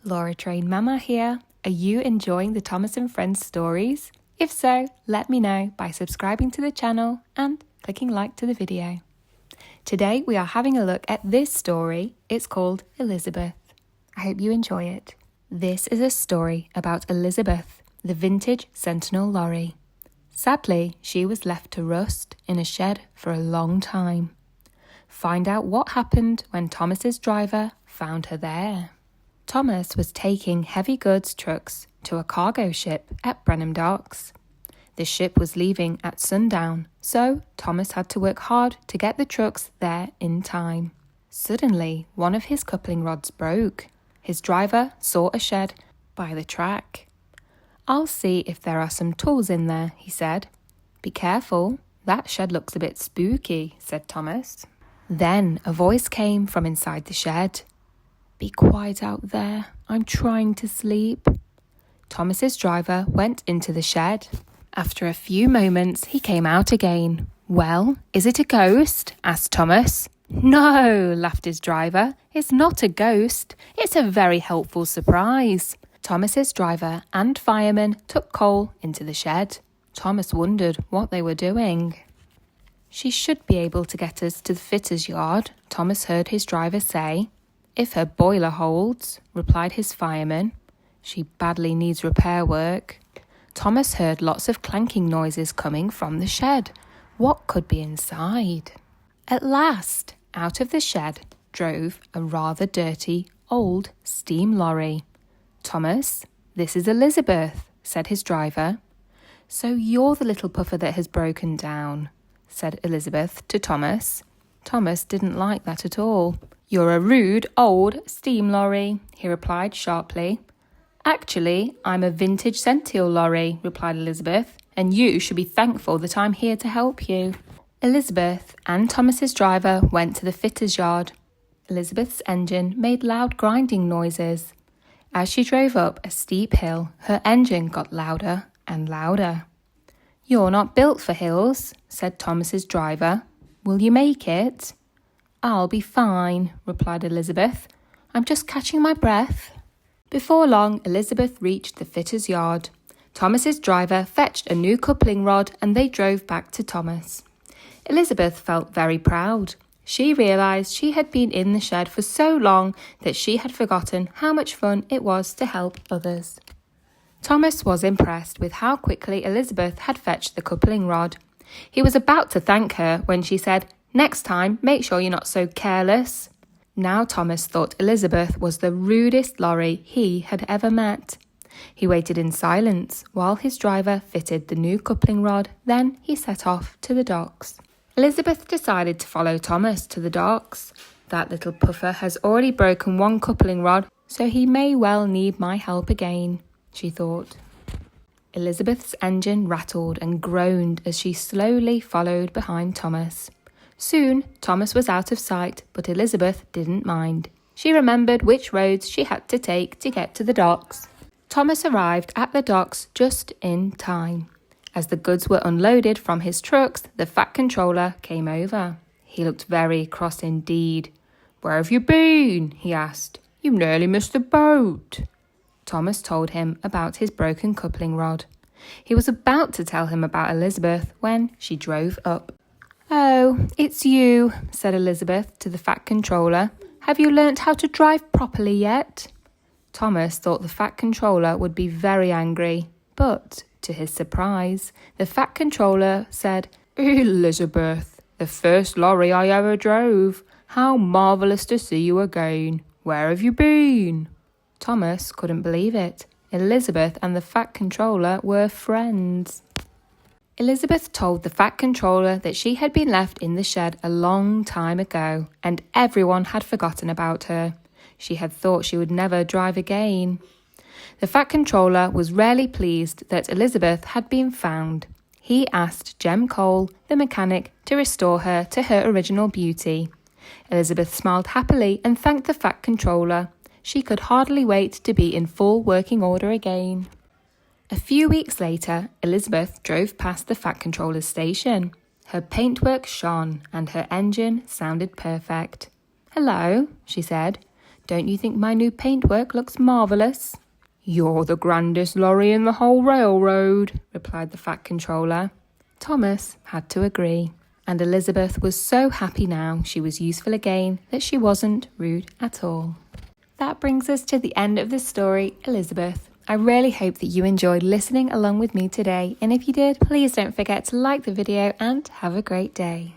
Laura Train Mama here. Are you enjoying the Thomas and Friends stories? If so, let me know by subscribing to the channel and clicking like to the video. Today we are having a look at this story. It's called Elizabeth. I hope you enjoy it. This is a story about Elizabeth, the vintage Sentinel lorry. Sadly, she was left to rust in a shed for a long time. Find out what happened when Thomas's driver found her there. Thomas was taking heavy goods trucks to a cargo ship at Brenham Docks. The ship was leaving at sundown, so Thomas had to work hard to get the trucks there in time. Suddenly, one of his coupling rods broke. His driver saw a shed by the track. "I'll see if there are some tools in there," he said. "Be careful, that shed looks a bit spooky," said Thomas. Then a voice came from inside the shed. "Be quiet out there, I'm trying to sleep." Thomas's driver went into the shed. After a few moments, he came out again. "Well, is it a ghost?" asked Thomas. "No," laughed his driver. "It's not a ghost. It's a very helpful surprise." Thomas's driver and fireman took coal into the shed. Thomas wondered what they were doing. "She should be able to get us to the fitter's yard," Thomas heard his driver say. "If her boiler holds," replied his fireman. "She badly needs repair work." Thomas heard lots of clanking noises coming from the shed. What could be inside? At last, out of the shed drove a rather dirty, old steam lorry. "Thomas, this is Elizabeth," said his driver. "So you're the little puffer that has broken down," said Elizabeth to Thomas. Thomas didn't like that at all. "You're a rude, old steam lorry," he replied sharply. "Actually, I'm a vintage Sentinel lorry," replied Elizabeth, "and you should be thankful that I'm here to help you." Elizabeth and Thomas's driver went to the fitter's yard. Elizabeth's engine made loud grinding noises. As she drove up a steep hill, her engine got louder and louder. "You're not built for hills," said Thomas's driver. "Will you make it?" "I'll be fine," replied Elizabeth. "I'm just catching my breath." Before long, Elizabeth reached the fitter's yard. Thomas's driver fetched a new coupling rod and they drove back to Thomas. Elizabeth felt very proud. She realised she had been in the shed for so long that she had forgotten how much fun it was to help others. Thomas was impressed with how quickly Elizabeth had fetched the coupling rod. He was about to thank her when she said, "Next time, make sure you're not so careless." Now Thomas thought Elizabeth was the rudest lorry he had ever met. He waited in silence while his driver fitted the new coupling rod, then he set off to the docks. Elizabeth decided to follow Thomas to the docks. "That little puffer has already broken one coupling rod, so he may well need my help again," she thought. Elizabeth's engine rattled and groaned as she slowly followed behind Thomas. Soon, Thomas was out of sight, but Elizabeth didn't mind. She remembered which roads she had to take to get to the docks. Thomas arrived at the docks just in time. As the goods were unloaded from his trucks, the Fat Controller came over. He looked very cross indeed. "Where have you been?" he asked. "You nearly missed the boat." Thomas told him about his broken coupling rod. He was about to tell him about Elizabeth when she drove up. "Oh, it's you," said Elizabeth to the Fat Controller. "Have you learnt how to drive properly yet?" Thomas thought the Fat Controller would be very angry, but to his surprise, the Fat Controller said, "Elizabeth, the first lorry I ever drove. How marvellous to see you again. Where have you been?" Thomas couldn't believe it. Elizabeth and the Fat Controller were friends. Elizabeth told the Fat Controller that she had been left in the shed a long time ago, and everyone had forgotten about her. She had thought she would never drive again. The Fat Controller was rarely pleased that Elizabeth had been found. He asked Jem Cole, the mechanic, to restore her to her original beauty. Elizabeth smiled happily and thanked the Fat Controller. She could hardly wait to be in full working order again. A few weeks later, Elizabeth drove past the Fat Controller's station. Her paintwork shone and her engine sounded perfect. "Hello," she said. Don't you think my new paintwork looks marvellous? You're the grandest lorry in the whole railroad, replied the Fat Controller. Thomas had to agree, and Elizabeth was so happy now she was useful again that she wasn't rude at all. That brings us to the end of the story, Elizabeth. I really hope that you enjoyed listening along with me today, and if you did, please don't forget to like the video and have a great day.